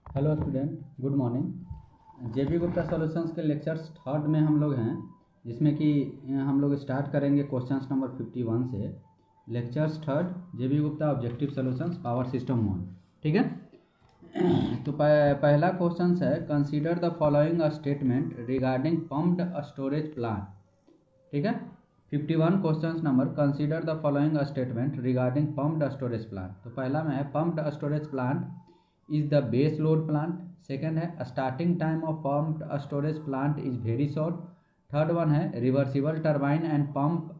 Hello student, good morning. JB Gupta solutions के lectures third में हम लोग हैं, जिसमें कि हम लोग स्टार्ट करेंगे क्वेश्चंस नंबर 51 से। Lectures third, JB Gupta objective solutions power system 1। ठीक है। तो पहला क्वेश्चन है, consider the following statement regarding pumped storage plant. ठीक है। 51 question number, consider the following statement regarding pumped storage plant. तो पहला में है, pumped storage plant is the base load plant. Second है, starting time of pumped storage plant is very short. Third one है, reversible turbine and pump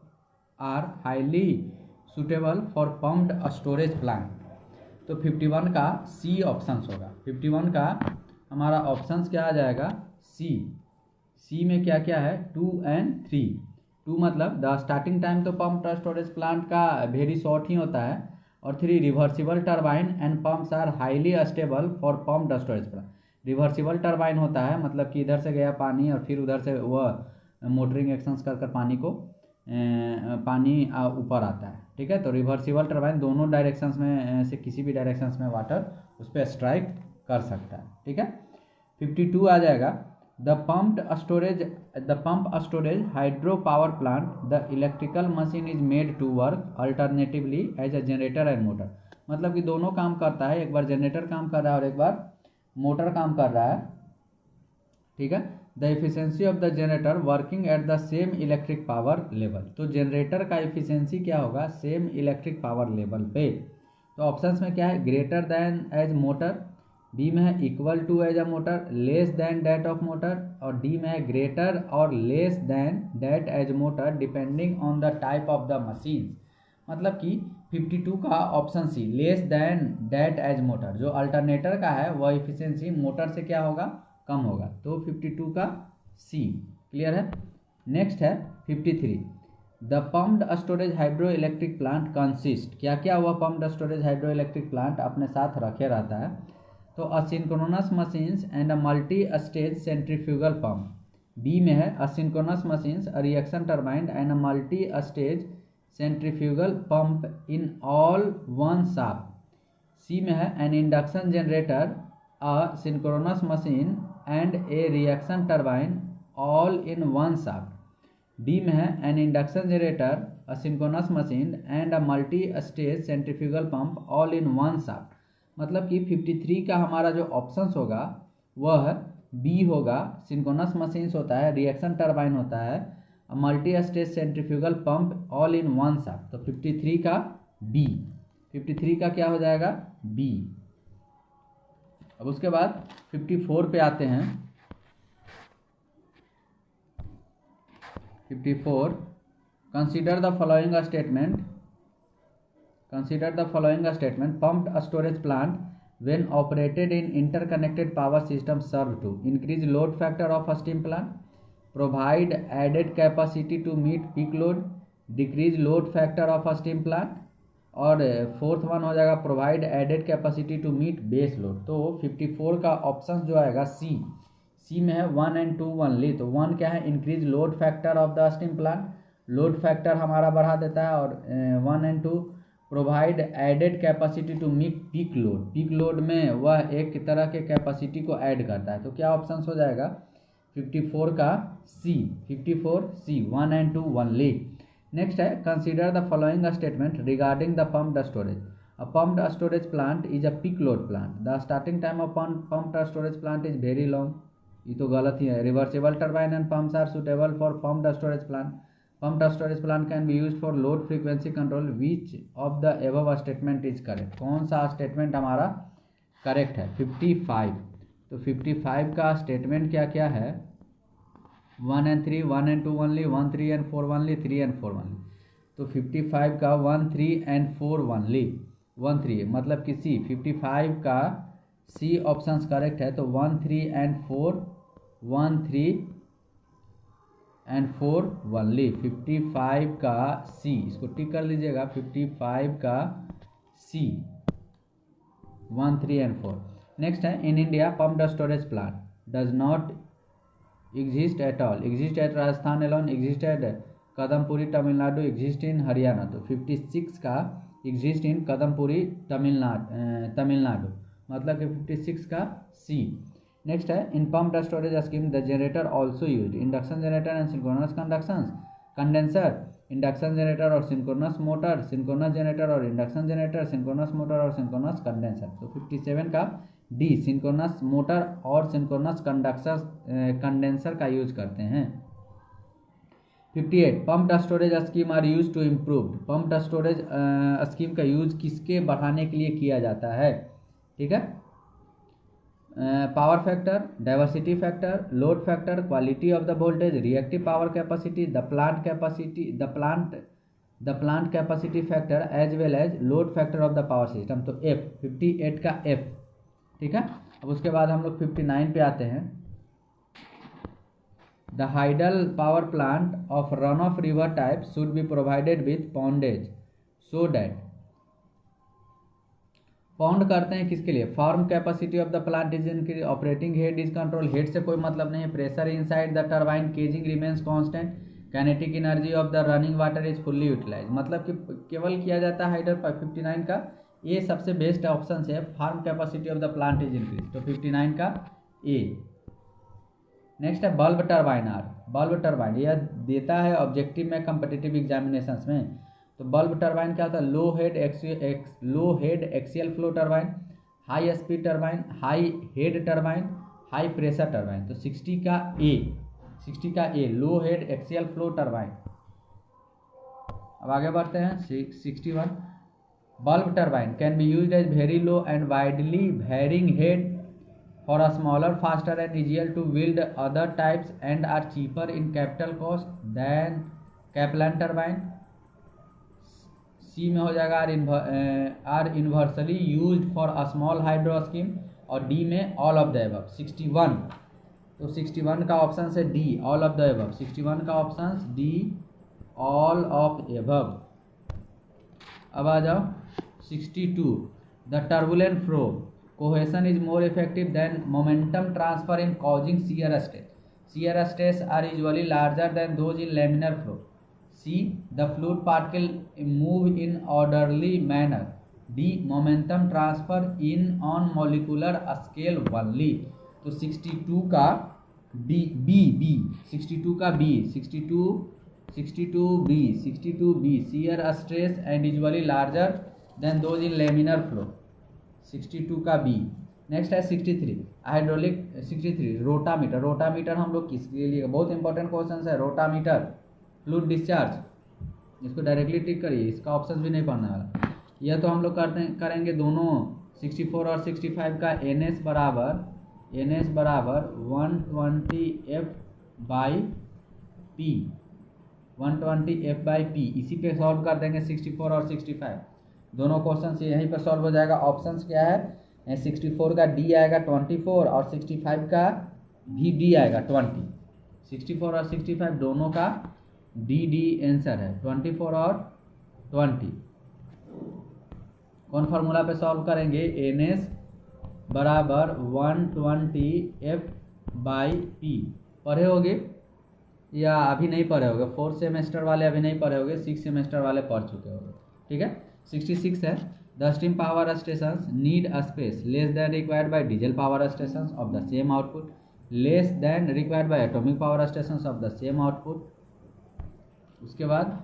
are highly suitable for pumped storage plant. तो 51 का C option होगा। 51 का हमारा option क्या आ जाएगा? सी। C में क्या क्या है? 2 एंड 3। 2 मतलब द स्टार्टिंग टाइम तो पम्प्ड स्टोरेज प्लांट का वेरी शॉर्ट ही होता है, और 3 reversible turbine and pumps are highly stable for pumped storage plant. Reversible turbine होता है मतलब कि इधर से गया पानी और फिर उधर से वह मोटरिंग एक्शंस कर पानी को पानी ऊपर आता है। ठीक है। तो रिवर्सिबल टर्बाइन दोनों डायरेक्शंस में से किसी भी डायरेक्शंस में वाटर उस पर स्ट्राइक कर सकता है। ठीक है। 52 आ जाएगा, the pump storage hydro power plant the electrical machine is made to work alternatively as a generator and motor. मतलब कि दोनों काम करता है, एक बार जनरेटर काम कर रहा है और एक बार मोटर काम कर रहा है। ठीक है। The efficiency of the generator working at the same electric power level. तो जनरेटर का इफिशियंसी क्या होगा? सेम इलेक्ट्रिक पावर लेवल पे। तो ऑप्शंस में क्या है? Greater than as motor, B में है equal to as a motor, less than that of motor, और डी में है ग्रेटर और less than that as motor depending on the type of the machine. मतलब कि 52 का option C, less than that as motor, जो alternator का है वह इफिशियंसी मोटर से क्या होगा? कम होगा। तो 52 का सी क्लियर है। नेक्स्ट है 53, the pumped storage hydro electric plant consist. क्या क्या हुआ pumped storage hydro electric plant अपने साथ रखे रहता है? तो asynchronous machines and a multi stage centrifugal pump. B में है asynchronous machines, reaction turbine and a multi stage centrifugal pump in all one shaft. C में है an induction generator, a synchronous machine and a reaction turbine all in one shaft. D में है an induction generator, a synchronous machine and a multi stage centrifugal pump all in one shaft. मतलब कि 53 का हमारा जो options होगा वह B होगा। सिंक्रोनस मशीन्स होता है, रिएक्शन टर्बाइन होता है, multi stage centrifugal pump all in one shaft. तो 53 का बी। 53 का क्या हो जाएगा? बी। अब उसके बाद 54 पे आते हैं। 54, consider the following statement. Consider the following statement. Pumped storage plant when operated in interconnected power system serve to increase load factor of a steam plant, provide added capacity to meet peak load, decrease load factor of a steam plant, और fourth one हो जाएगा provide added capacity to meet base load. तो 54 का option जो आएगा सी। C में है 1 and 2 only. तो 1 क्या है? Increase load factor of the steam plant, load factor हमारा बढ़ा देता है। और 1 and 2 provide added capacity to meet peak load. Peak load में वह एक तरह के कैपेसिटी को ऐड करता है। तो क्या ऑप्शन हो जाएगा? 54 का C. 54 C, 1 and 2 only. Next है, consider the following statement regarding the pumped storage. A pumped storage plant is a peak load plant. The starting time of pumped storage plant is very long. ये तो गलत ही है। Reversible turbine and pumps are suitable for pumped storage plant. Pumped storage plant can be used for load frequency control. Which of the above statement is correct? कौन सा statement हमारा correct है? 55। तो 55 का स्टेटमेंट क्या क्या है? 1 and 3, 1 and 2 only, 1 3 and 4 only, 3 and 4 only. तो 55 का 1 3 एंड 4 ओनली, 1 3 मतलब कि सी। 55 का सी ऑप्शन करेक्ट है। तो 1 3 एंड 4, 1 3 एंड 4 ओनली। 55 का सी, इसको टिक कर लीजिएगा। 55 का सी, 1 3 एंड 4। नेक्स्ट है, in India pumped storage plant does not exist at all. Exist at Rajasthan alone, exist at Kadampuri Tamil Nadu, exist in Haryana. तो 56 का एग्जिस्ट इन कदमपुरी तमिलनाडु। मतलब कि 56 का सी। नेक्स्ट है in pumped storage scheme the generator also use induction generator and synchronous condenser, induction generator और synchronous motor, synchronous generator और induction generator, synchronous motor और synchronous condenser. तो 57 का डी सिंक्रोनस मोटर और सिंक्रोनस कंडेंसर का use करते हैं। 58 pumped storage scheme are use to improve, pumped storage scheme का यूज किसके बढ़ाने के लिए किया जाता है, ठीक है। Power factor, diversity factor, load factor, quality of the voltage, reactive power capacity, the plant capacity factor as well as load factor of the power system. तो एफ 58 का एफ, ठीक है। अब उसके बाद हम लोग 59 पे आते हैं। The hydel power plant of run of river type should be provided with pondage so that, pound करते हैं किसके लिए, firm capacity of the plant is in, operating head is control, head से कोई मतलब नहीं है, pressure inside the turbine casing remains constant, kinetic energy of the running water is fully utilise, मतलब कि केवल किया जाता है हाइडल पर। 59 का ए सबसे बेस्ट ऑप्शन है, farm capacity of the plant is increase. तो 59 का ए। नेक्स्ट है bulb turbine are, bulb turbine यह देता है ऑब्जेक्टिव में कम्पिटिटिव एग्जामिनेशंस में। तो बल्ब टरबाइन क्या होता है, low head axial flow turbine, high speed turbine, high head turbine, high pressure turbine. तो 60 का A low head axial flow turbine. अब आगे बढ़ते हैं 61 bulb turbine can be used as very low and widely varying head for a smaller faster and easier to build other types and are cheaper in capital cost than Kaplan turbine. C में हो जाएगा are inversely used for a small hydro scheme, और D में all of the above. 61 तो 61 का option है D all of the above, 61 का option D all of above. अब आ जाओ 62 the turbulent flow cohesion is more effective than momentum transfer in causing shear stress, shear stress are usually larger than those in laminar flow. C. The fluid particle move in orderly manner. D. Momentum transfer in on molecular scale only. तो 62 का B 62 का B 62 B shear stress and usually larger than those in laminar flow। 62 का B। Next है 63 hydraulic 63 rotameter, rotameter हम लोग किसके लिए, बहुत इंपॉर्टेंट क्वेश्चन है रोटामीटर, फ्लूइड डिस्चार्ज, इसको डायरेक्टली टिक करिए, इसका ऑप्शन भी नहीं पढ़ने वाला। यह तो हम लोग करेंगे दोनों 64 और 65 का एन एस बराबर 120 एफ बाई पी, इसी पे सॉल्व कर देंगे 64 और 65 दोनों क्वेश्चन से यहीं पर सॉल्व हो जाएगा। ऑप्शंस क्या है, 64 का डी आएगा 24 और 65 का भी डी आएगा 20। 64 और 65 दोनों का डी आंसर है, 24 और 20। कौन फार्मूला पे सॉल्व करेंगे, एन एस बराबर 120 एफ बाई पी। पढ़े होगे या अभी नहीं पढ़े होगे, 4th सेमेस्टर वाले अभी नहीं पढ़े होगे, 6th सेमेस्टर वाले पढ़ चुके होंगे, ठीक है। 66 है the steam power station need a space less than required by diesel power station of the same output, less than required by atomic power station of the same output. उसके बाद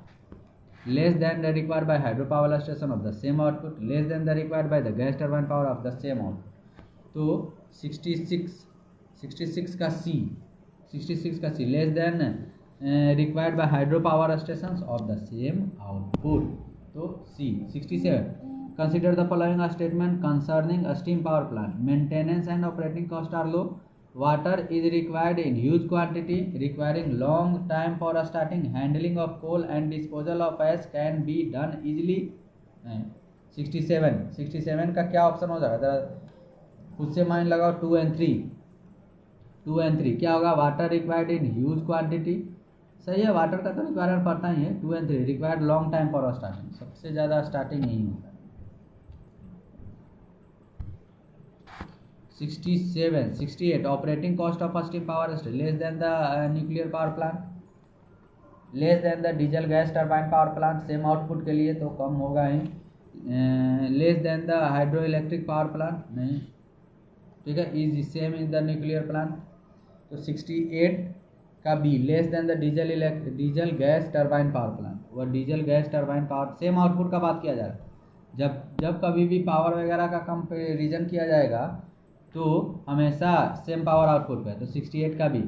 less than the required by hydro power station of the same output, less than the required by the gas turbine power of the same output. तो 66 का सी, 66 का सी less then required by hydro power station of the same output. तो C 67 consider the following statement concerning steam power plant, maintenance and operating cost are low, water is required in huge quantity requiring long time for starting, handling of coal and disposal of ash can be done easily। 67 का क्या option हो जाएगा, खुद से mind लगाओ। 2 and 3 क्या होगा, water required in huge quantity, सही है, वाटर का तो रिक्वायरमेंट पड़ता ही है। 2 and 3 required long time for starting, सबसे ज़्यादा स्टार्टिंग यही होता है। 68 operating cost of steam power station less than the nuclear power plant, less than the diesel gas turbine power plant, same output के लिए तो कम होगा ही। Less than the hydro electric power plant नहीं, ठीक है, is same in the nuclear plant. तो 68 का B, less than the diesel gas turbine power plant, वह diesel gas turbine power same output का बात किया जा रहा है। जब कभी भी पावर वगैरह का कंपेरिजन किया जाएगा तो हमेशा सेम पावर आउटपुट पे। तो 68 का B,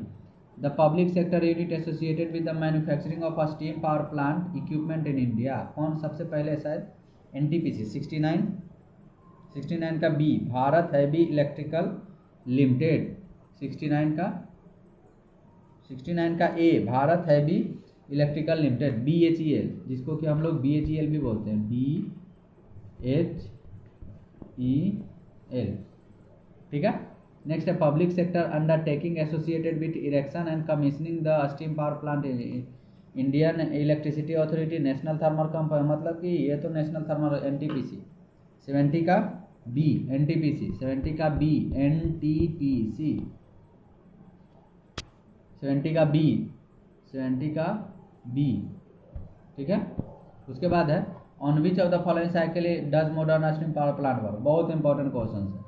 the public sector unit associated with the manufacturing of a steam power plant equipment in India, कौन सबसे पहले, शायद एनटीपीसी। 69 का B, Bharat heavy electrical limited. 69 का A, Bharat heavy electrical limited, BHEL, जिसको कि हम लोग BHEL भी बोलते हैं, BHEL। ठीक है। नेक्स्ट है public sector undertaking associated with erection and commissioning the steam power plant, Indian electricity authority, national thermal company, मतलब कि ये तो नेशनल थर्मल, NTPC। 70 का बी, NTPC। 70 का बी, NTPC। 70 का बी, 70 का बी। ठीक है। उसके बाद है on which of the following cycle does modern steam power plant work, बहुत इंपॉर्टेंट क्वेश्चन है।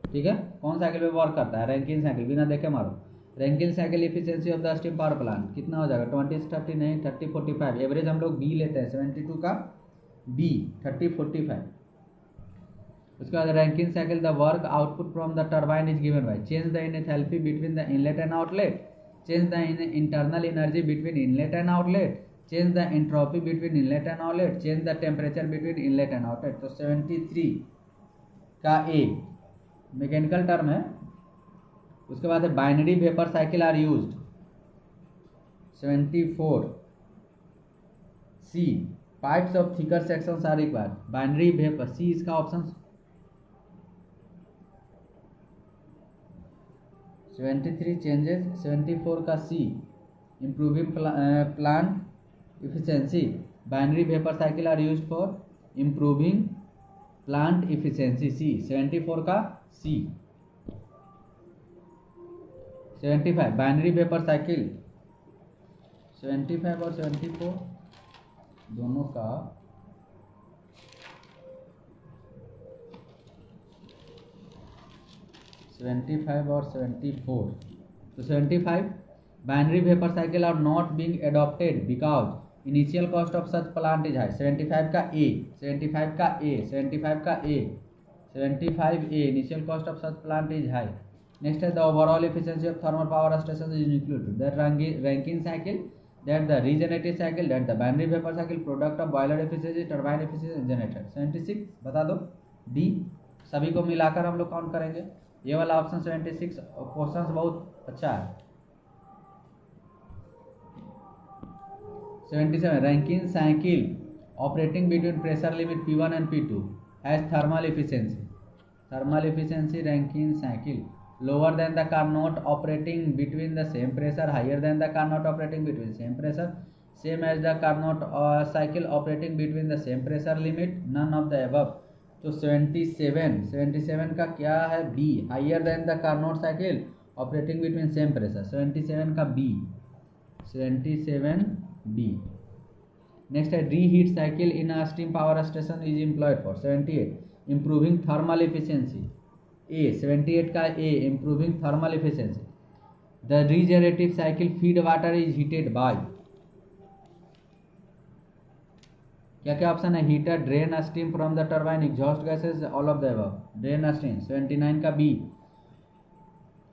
ठीक है, कौन साइकिल पे वर्क करता है, रैंकिन साइकिल, बिना देखे मारो। Rankine cycle efficiency of the steam power plant कितना हो जाएगा, 20-30 नहीं, 30-45, एवरेज हम लोग बी लेते हैं, 72 का बी, 30-45। उसके बाद Rankine cycle, the work output from the turbine is given by change the enthalpy between the inlet and outlet, change the internal energy between inlet and outlet, change the entropy between inlet and outlet, change the temperature between inlet and outlet. तो 73 का ए mechanical term है। उसके बाद है binary vapour cycle are used, 74 C, pipes of thicker sections are required, binary vapour C इसका option. 73 changes, 74 का C, improving plant efficiency, binary vapour cycle are used for improving plant efficiency, C. 74 का सी। 75 binary vapour cycle, 75 और 74 दोनों का 75 और 74। तो 75 binary vapour cycle are not being adopted because initial cost of such plant is high, 75 का A, 75 का A, 75 का A, 75 A, initial cost of such plant is high. Next है the overall efficiency of thermal power station is included that Rankine cycle, that the regenerative cycle, that the binary vapour cycle, product of boiler efficiency, turbine efficiency, generator. 76 बता दो, D. सभी को मिलाकर हम लोग count करेंगे। ये वाला ऑप्शन 76 क्वेश्चन बहुत अच्छा है। 77 Rankine cycle operating between pressure limit P1 and P2 has thermal efficiency, thermal efficiency Rankine cycle lower than the Carnot operating between the same pressure, higher than the Carnot operating between same pressure, same as the Carnot cycle operating between the same pressure limit, none of the above। तो 77 का क्या है, B, higher than the Carnot cycle operating between same pressure, 77 का B, 77 B. Next है reheat cycle in a steam power station is employed for, 78 improving thermal efficiency, A. 78 का A, improving thermal efficiency. The regenerative cycle feed water is heated by, क्या क्या option है, heater, drain steam from the turbine, exhaust gases, all of the above, drain steam. 79 का B,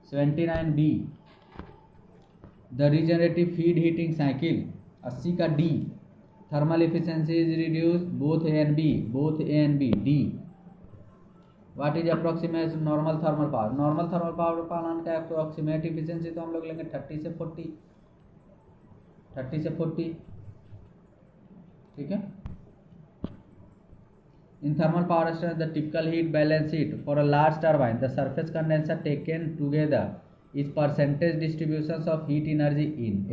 79 B, the regenerative feed heating cycle. 80 का D, thermal efficiency is reduce, both A and B, both A and B, D. What is approximate normal thermal power, normal thermal power plant का approximate efficiency तो हम लोग लेंगे 30 से 40, 30 से 40। ठीक है। In thermal power station the typical heat balance sheet for a large turbine, the surface condenser taken together is percentage distribution of heat energy in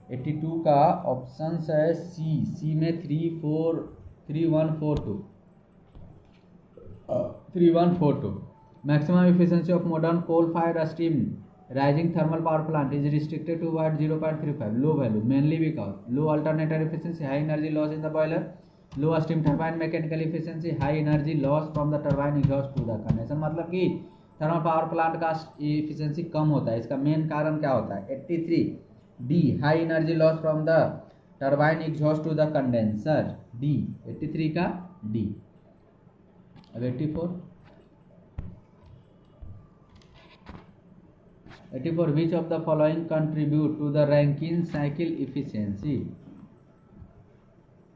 82 का ऑप्शन है सी, सी में 3142, 3142। Maximum efficiency of modern coal fired steam raising thermal power plant is restricted to what 0.35, low value mainly because low alternator efficiency, high energy loss in the boiler, low steam turbine mechanical efficiency, high energy loss from the turbine exhaust to the condenser, मतलब कि thermal power plant का efficiency कम होता है। इसका main कारण क्या होता है? 83 D high energy loss from the turbine exhaust to the condenser, D 83 का डी। अब 84 which of the following contribute to the Rankine cycle efficiency?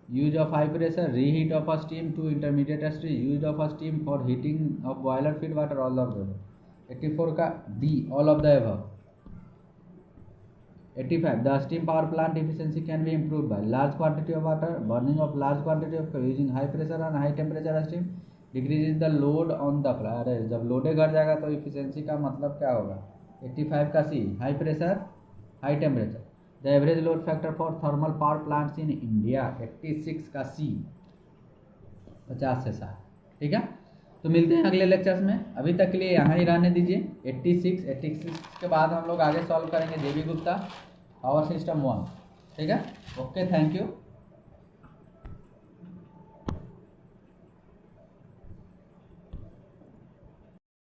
Use of high pressure, reheat of a steam to intermediate stage, use of a steam for heating of boiler feed water, all of the above. 84 का D, all of the above. 85 the steam power plant efficiency can be improved by large quantity of water, burning of large quantity of fuel, using high pressure and high temperature steam, decreases the load on the plant। अरे जब लोडे घट जाएगा तो efficiency का मतलब क्या होगा? 85 का C, high pressure high temperature. The average load factor for thermal power plants in India, 86 का सी, 50 से 60। ठीक है, तो मिलते हैं अगले लेक्चर्स में। अभी तक के लिए यहाँ ही रहने दीजिए। 86 के बाद हम लोग आगे सॉल्व करेंगे जेबी गुप्ता पावर सिस्टम 1। ठीक है, ओके, थैंक यू।